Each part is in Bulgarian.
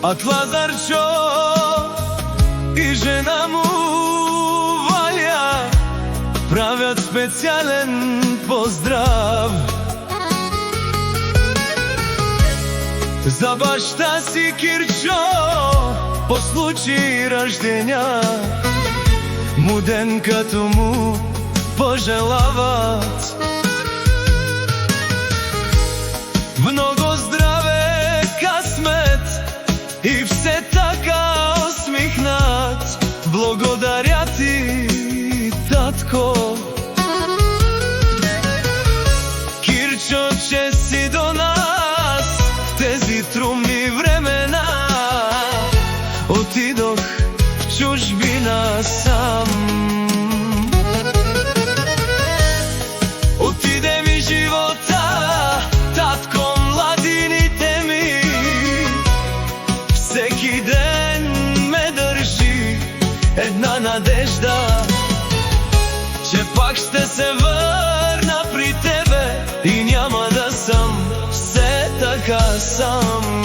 Атлазарчо и жена му Валя правят специален поздрав за баща си Кирчо по случай рождения. Му ден като му пожелават много здраве, късмет и все така усмихнат. Благодаря ти, татко Кирчо, че си до нас в тези трудни времена. Отидох в чужбина сам, отиде ми живота, татко, младините ми. Всеки ден ме държи една надежда, че пак ще се върна при тебе и няма да съм все така сам.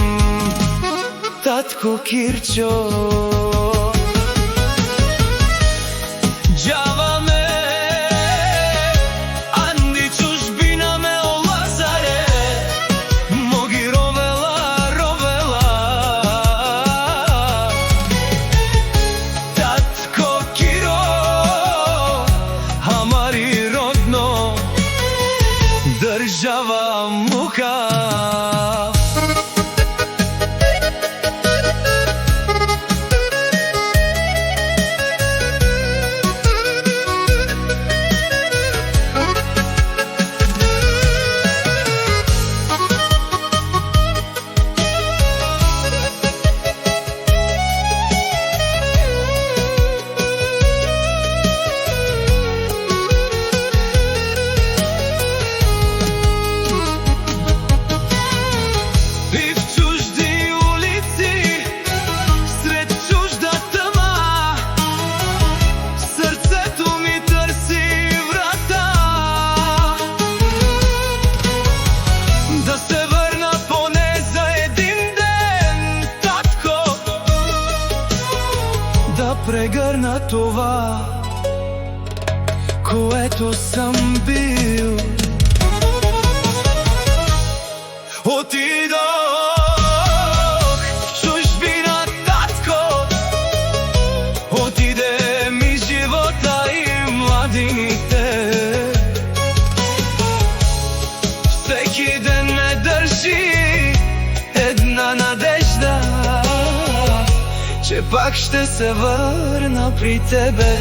Татко Кирчо, джава ме, Анди чужбина ме олазаре, моги ровела, ровела. Татко Киро, амари родно, държава мука. Прегърна това, което съм бил. Отидох в чужбина, татко, отиде ми живота и младините. Всеки ден ме държи една надежда, че пак ще се върна при тебе,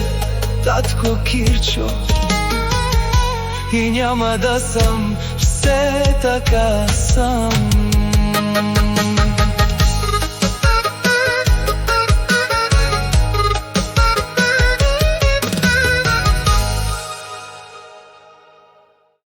татко Кирчо, и няма да съм все така сам.